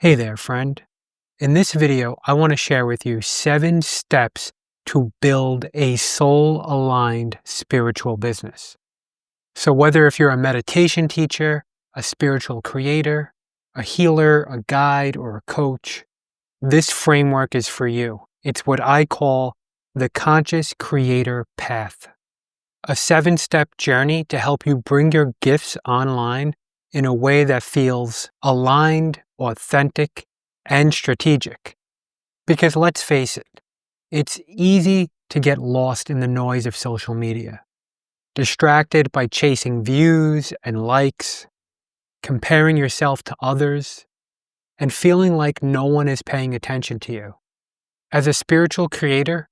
Hey there, friend. In this video, I want to share with you 7 steps to build a soul-aligned spiritual business. So whether if you're a meditation teacher, a spiritual creator, a healer, a guide, or a coach, this framework is for you. It's what I call the Conscious Creator Path, a 7-step journey to help you bring your gifts online in a way that feels aligned, authentic, and strategic. Because let's face it, it's easy to get lost in the noise of social media, distracted by chasing views and likes, comparing yourself to others, and feeling like no one is paying attention to you. As a spiritual creator,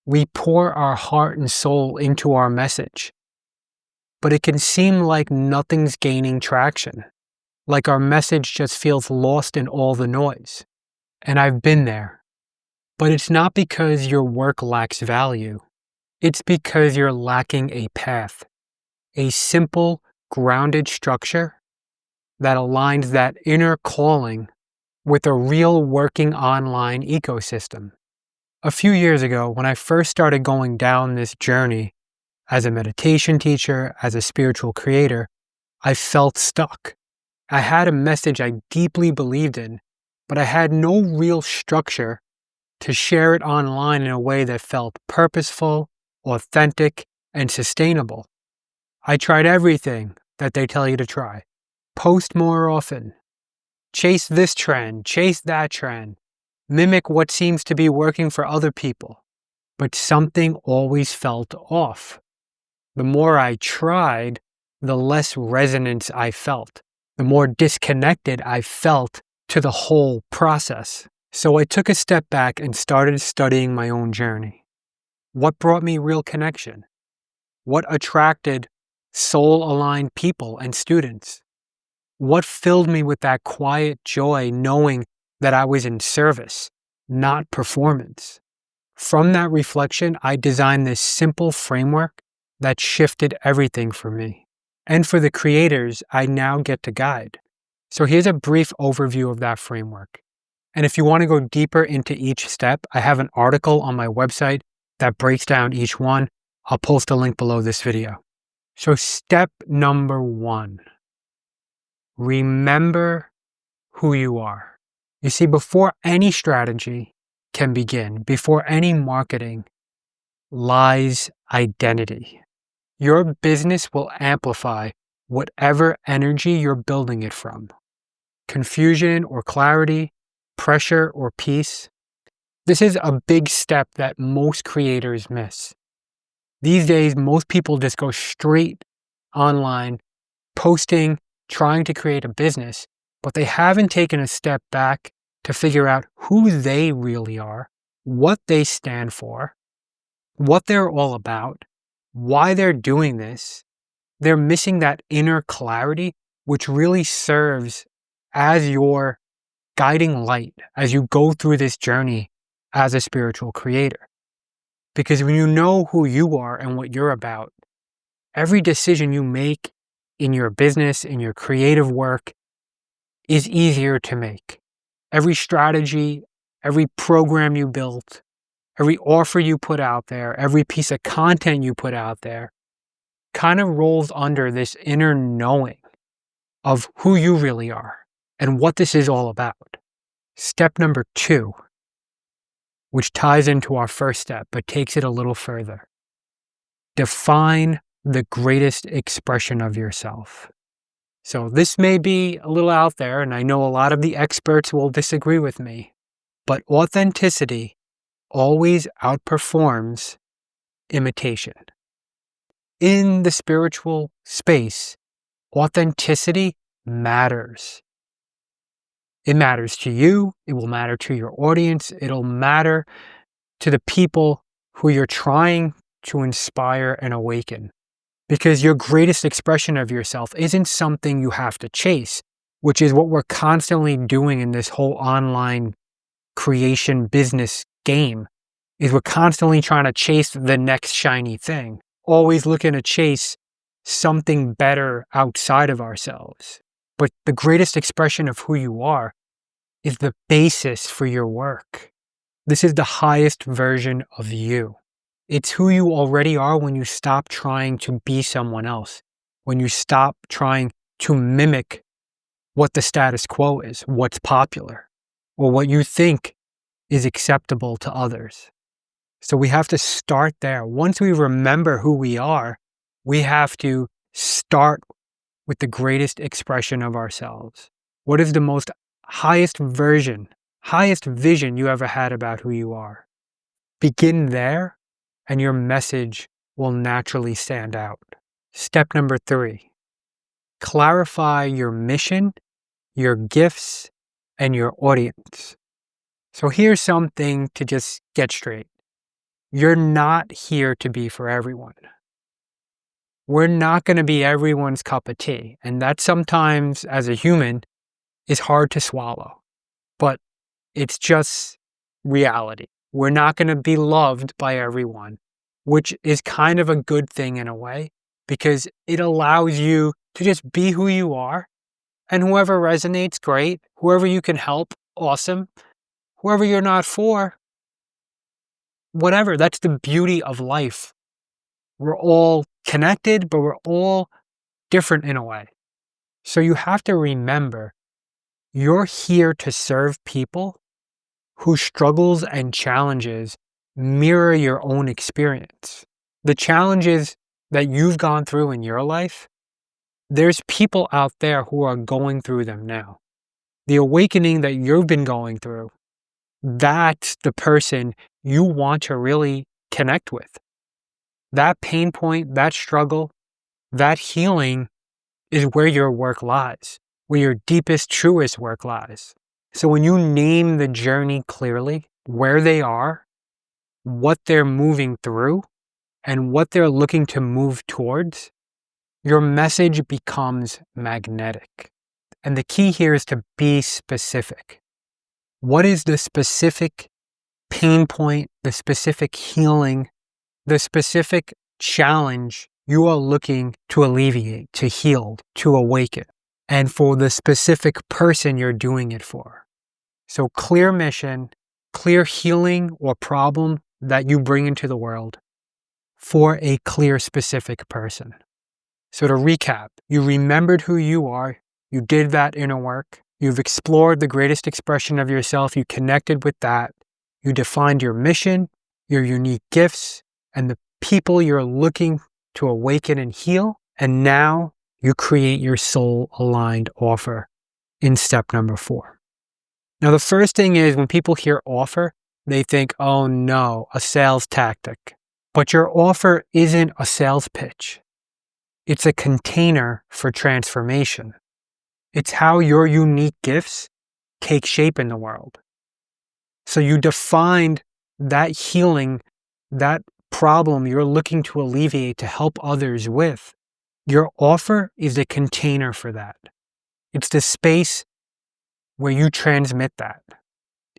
we pour our heart and soul into our message, but it can seem like nothing's gaining traction, like our message just feels lost in all the noise. And I've been there. But it's not because your work lacks value. It's because you're lacking a path, a simple, grounded structure that aligns that inner calling with a real working online ecosystem. A few years ago, when I first started going down this journey as a meditation teacher, as a spiritual creator, I felt stuck. I had a message I deeply believed in, but I had no real structure to share it online in a way that felt purposeful, authentic, and sustainable. I tried everything that they tell you to try. Post more often. Chase this trend, chase that trend. Mimic what seems to be working for other people. But something always felt off. The more I tried, the less resonance I felt. The more disconnected I felt to the whole process. So I took a step back and started studying my own journey. What brought me real connection? What attracted soul-aligned people and students? What filled me with that quiet joy knowing that I was in service, not performance? From that reflection, I designed this simple framework that shifted everything for me. And for the creators I now get to guide. So here's a brief overview of that framework. And if you want to go deeper into each step, I have an article on my website that breaks down each one. I'll post a link below this video. So step number 1, remember who you are. You see, before any strategy can begin, before any marketing, lies identity. Your business will amplify whatever energy you're building it from. Confusion or clarity, pressure or peace. This is a big step that most creators miss. These days, most people just go straight online, posting, trying to create a business, but they haven't taken a step back to figure out who they really are, what they stand for, what they're all about, why they're doing this. They're missing that inner clarity, which really serves as your guiding light as you go through this journey as a spiritual creator. Because when you know who you are and what you're about, every decision you make in your business, in your creative work, is easier to make. Every strategy, every program you built, every offer you put out there, every piece of content you put out there, kind of rolls under this inner knowing of who you really are and what this is all about. Step number 2, which ties into our first step but takes it a little further. Define the greatest expression of yourself. So this may be a little out there, and I know a lot of the experts will disagree with me, but authenticity always outperforms imitation. In the spiritual space, authenticity matters. It matters to you, it will matter to your audience, it'll matter to the people who you're trying to inspire and awaken. Because your greatest expression of yourself isn't something you have to chase, which is what we're constantly doing in this whole online creation business game, is we're constantly trying to chase the next shiny thing, always looking to chase something better outside of ourselves. But the greatest expression of who you are is the basis for your work. This is the highest version of you. It's who you already are when you stop trying to be someone else, when you stop trying to mimic what the status quo is, what's popular, or what you think is acceptable to others. So we have to start there. Once we remember who we are, we have to start with the greatest expression of ourselves. What is the most highest vision you ever had about who you are? Begin there, and your message will naturally stand out. Step number 3, clarify your mission, your gifts, and your audience. So here's something to just get straight. You're not here to be for everyone. We're not going to be everyone's cup of tea. And that sometimes, as a human, is hard to swallow. But it's just reality. We're not going to be loved by everyone, which is kind of a good thing in a way, because it allows you to just be who you are. And whoever resonates, great. Whoever you can help, awesome. Whoever you're not for, whatever. That's the beauty of life. We're all connected, but we're all different in a way. So you have to remember, you're here to serve people whose struggles and challenges mirror your own experience. The challenges that you've gone through in your life, there's people out there who are going through them now. The awakening that you've been going through, that's the person you want to really connect with. That pain point, that struggle, that healing is where your work lies, where your deepest, truest work lies. So when you name the journey clearly, where they are, what they're moving through, and what they're looking to move towards, your message becomes magnetic. And the key here is to be specific. What is the specific pain point, the specific healing, the specific challenge you are looking to alleviate, to heal, to awaken, and for the specific person you're doing it for? So clear mission, clear healing or problem that you bring into the world for a clear specific person. So to recap, you remembered who you are, you did that inner work, you've explored the greatest expression of yourself, you connected with that, you defined your mission, your unique gifts, and the people you're looking to awaken and heal, and now you create your soul-aligned offer in step number 4. Now the first thing is, when people hear offer, they think, oh no, a sales tactic. But your offer isn't a sales pitch. It's a container for transformation. It's how your unique gifts take shape in the world. So you defined that healing, that problem you're looking to alleviate, to help others with. Your offer is the container for that. It's the space where you transmit that.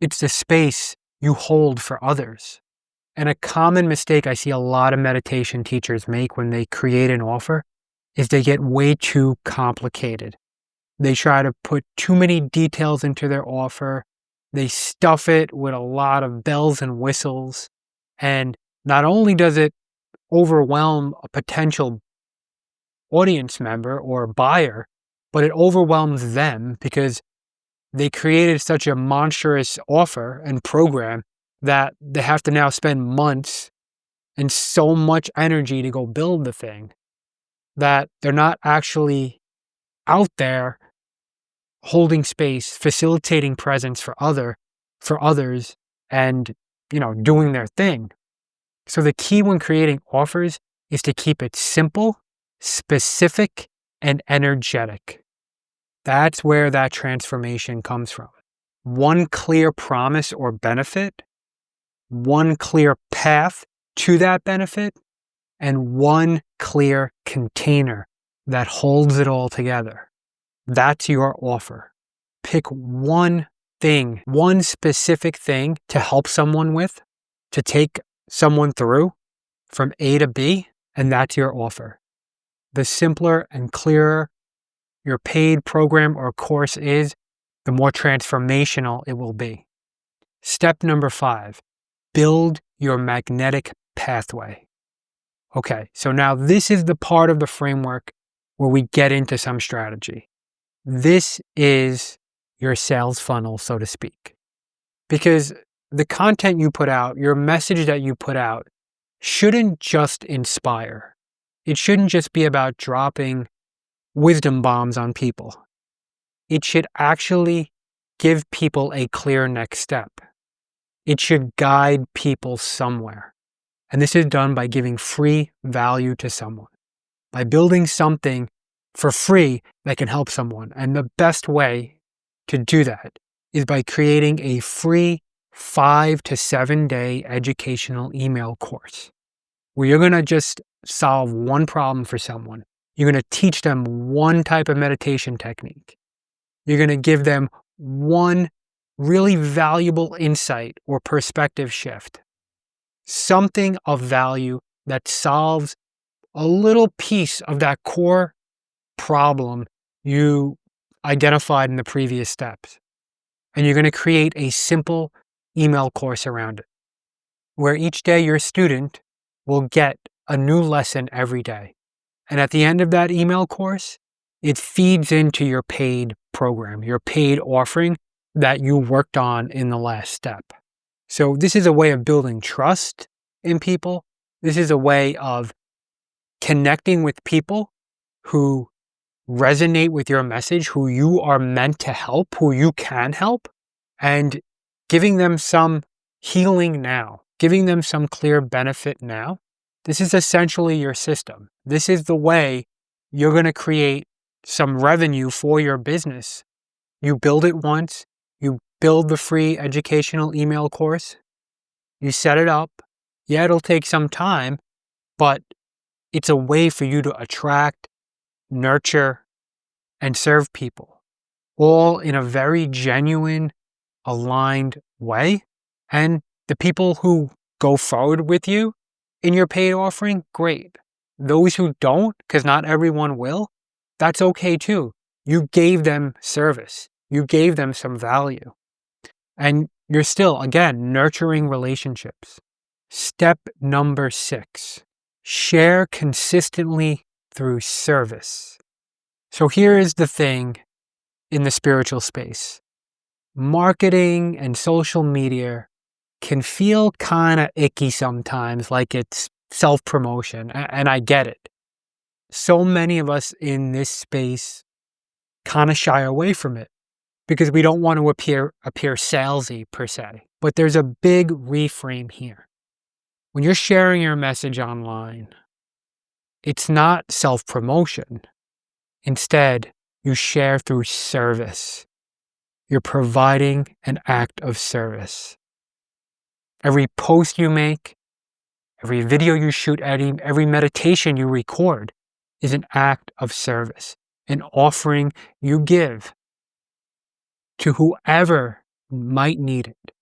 It's the space you hold for others. And a common mistake I see a lot of meditation teachers make when they create an offer is they get way too complicated. They try to put too many details into their offer. They stuff it with a lot of bells and whistles. And not only does it overwhelm a potential audience member or buyer, but it overwhelms them because they created such a monstrous offer and program that they have to now spend months and so much energy to go build the thing that they're not actually out there holding space, facilitating presence for others, and doing their thing. So the key when creating offers is to keep it simple, specific, and energetic. That's where that transformation comes from. One clear promise or benefit, one clear path to that benefit, and one clear container that holds it all together. That's your offer. Pick one thing, one specific thing to help someone with, to take someone through from A to B, and that's your offer. The simpler and clearer your paid program or course is, the more transformational it will be. Step number 5, build your magnetic pathway. Okay, so now this is the part of the framework where we get into some strategy. This is your sales funnel, so to speak. Because the content you put out, your message that you put out, shouldn't just inspire. It shouldn't just be about dropping wisdom bombs on people. It should actually give people a clear next step. It should guide people somewhere. And this is done by giving free value to someone, by building something for free that can help someone. And the best way to do that is by creating a free 5 to 7 day educational email course where you're going to just solve one problem for someone. You're going to teach them one type of meditation technique. You're going to give them one really valuable insight or perspective shift. Something of value that solves a little piece of that core problem you identified in the previous steps. And you're going to create a simple email course around it, where each day your student will get a new lesson every day. And at the end of that email course, it feeds into your paid program, your paid offering that you worked on in the last step. So this is a way of building trust in people. This is a way of connecting with people who resonate with your message, who you are meant to help, who you can help, and giving them some healing now, giving them some clear benefit now. This is essentially your system. This is the way you're going to create some revenue for your business. You build it once, you build the free educational email course, you set it up. Yeah, it'll take some time, but it's a way for you to attract, nurture, and serve people, all in a very genuine, aligned way. And the people who go forward with you in your paid offering, great. Those who don't, because not everyone will, that's okay too. You gave them service. You gave them some value. And you're still, again, nurturing relationships. Step number 6, share consistently through service. So here is the thing in the spiritual space. Marketing and social media can feel kind of icky sometimes, like it's self-promotion, and I get it. So many of us in this space kind of shy away from it because we don't want to appear salesy per se. But there's a big reframe here. When you're sharing your message online, it's not self-promotion. Instead, you share through service. You're providing an act of service. Every post you make, every video you shoot, every meditation you record is an act of service, an offering you give to whoever might need it,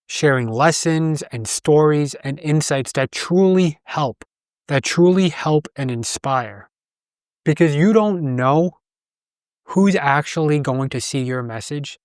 sharing lessons and stories and insights that truly help and inspire. Because you don't know who's actually going to see your message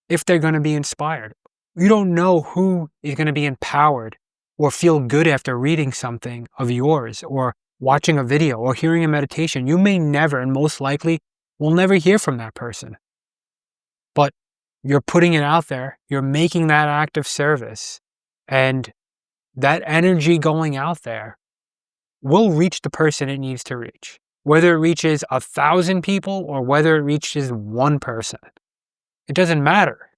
if they're going to be inspired. You don't know who is going to be empowered or feel good after reading something of yours or watching a video or hearing a meditation. You may never, and most likely will never hear from that person. But you're putting it out there. You're making that act of service. And that energy going out there will reach the person it needs to reach. Whether it reaches 1,000 people or whether it reaches one person. It doesn't matter.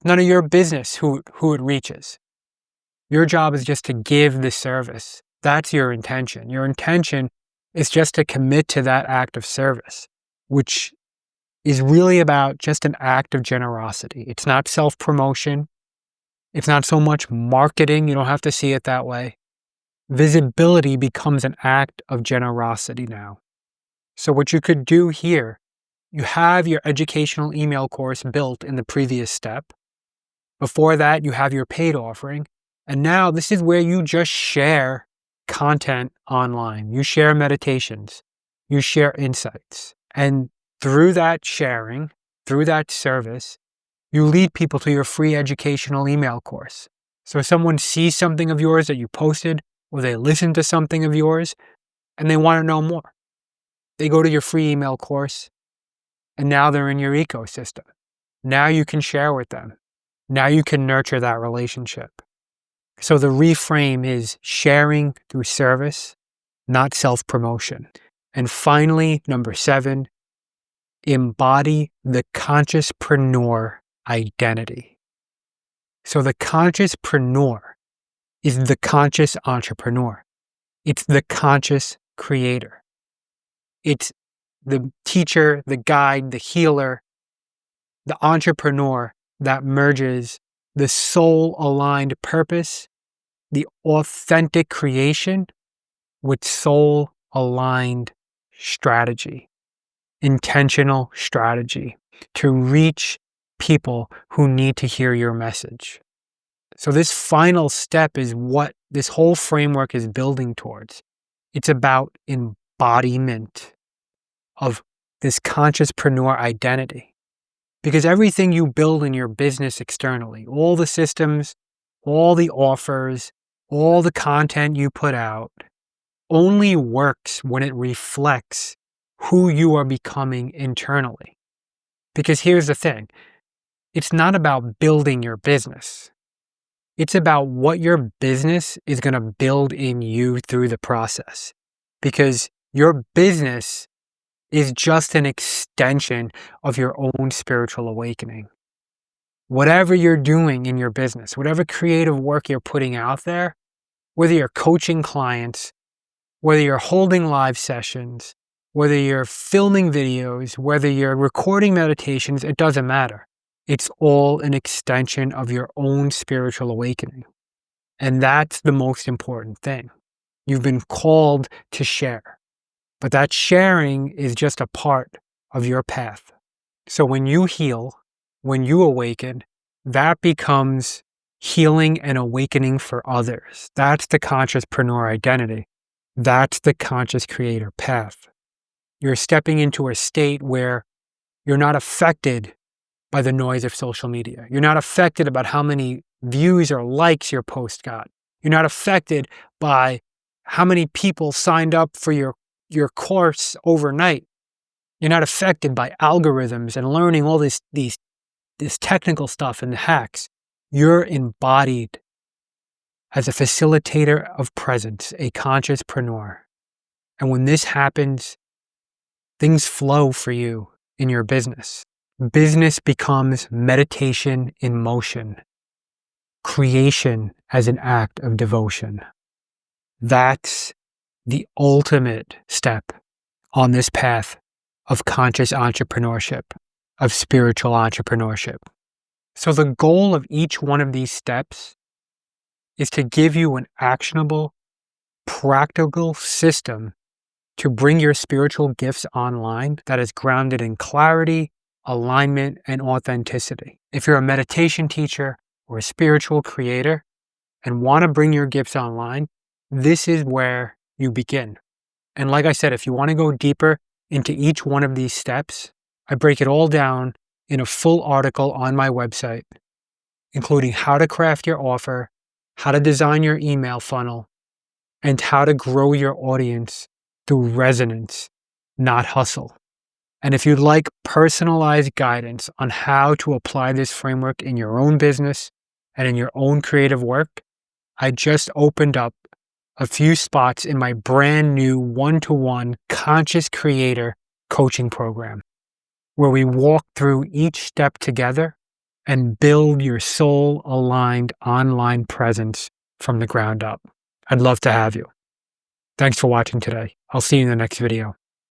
None of your business who it reaches. Your job is just to give the service. That's your intention. Your intention is just to commit to that act of service, which is really about just an act of generosity. It's not self-promotion. It's not so much marketing. You don't have to see it that way. Visibility becomes an act of generosity now. So what you could do here, you have your educational email course built in the previous step. Before that, you have your paid offering. And now this is where you just share content online. You share meditations. You share insights. And through that sharing, through that service, You lead people to your free educational email course. So if someone sees something of yours that you posted, or they listen to something of yours, and they want to know more, they go to your free email course, and now they're in your ecosystem. Now you can share with them. Now you can nurture that relationship. So the reframe is sharing through service, not self-promotion. And finally, number 7, embody the consciouspreneur identity. So the consciouspreneur is the conscious entrepreneur. It's the conscious creator. It's the teacher, the guide, the healer, the entrepreneur that merges the soul-aligned purpose, the authentic creation, with soul-aligned strategy, intentional strategy to reach people who need to hear your message. So this final step is what this whole framework is building towards. It's about embodiment of this consciouspreneur identity. Because everything you build in your business externally, all the systems, all the offers, all the content you put out, only works when it reflects who you are becoming internally. Because here's the thing, it's not about building your business. It's about what your business is going to build in you through the process. Because your business is just an extension of your own spiritual awakening. Whatever you're doing in your business, whatever creative work you're putting out there, whether you're coaching clients, whether you're holding live sessions, whether you're filming videos, whether you're recording meditations, it doesn't matter. It's all an extension of your own spiritual awakening. And that's the most important thing. You've been called to share. But that sharing is just a part of your path. So when you heal, when you awaken, that becomes healing and awakening for others. That's the consciouspreneur identity. That's the conscious creator path. You're stepping into a state where you're not affected by the noise of social media. You're not affected about how many views or likes your post got. You're not affected by how many people signed up for your course overnight. You're not affected by algorithms and learning all this technical stuff and hacks. You're embodied as a facilitator of presence, a consciouspreneur. And when this happens, things flow for you in your business. Business becomes meditation in motion, creation as an act of devotion. That's the ultimate step on this path of conscious entrepreneurship, of spiritual entrepreneurship. So the goal of each one of these steps is to give you an actionable, practical system to bring your spiritual gifts online that is grounded in clarity, alignment, and authenticity. If you're a meditation teacher or a spiritual creator and want to bring your gifts online, this is where you begin. And like I said, if you want to go deeper into each one of these steps, I break it all down in a full article on my website, including how to craft your offer, how to design your email funnel, and how to grow your audience through resonance, not hustle. And if you'd like personalized guidance on how to apply this framework in your own business and in your own creative work, I just opened up a few spots in my brand new one-to-one Conscious Creator coaching program, where we walk through each step together and build your soul-aligned online presence from the ground up. I'd love to have you. Thanks for watching today. I'll see you in the next video.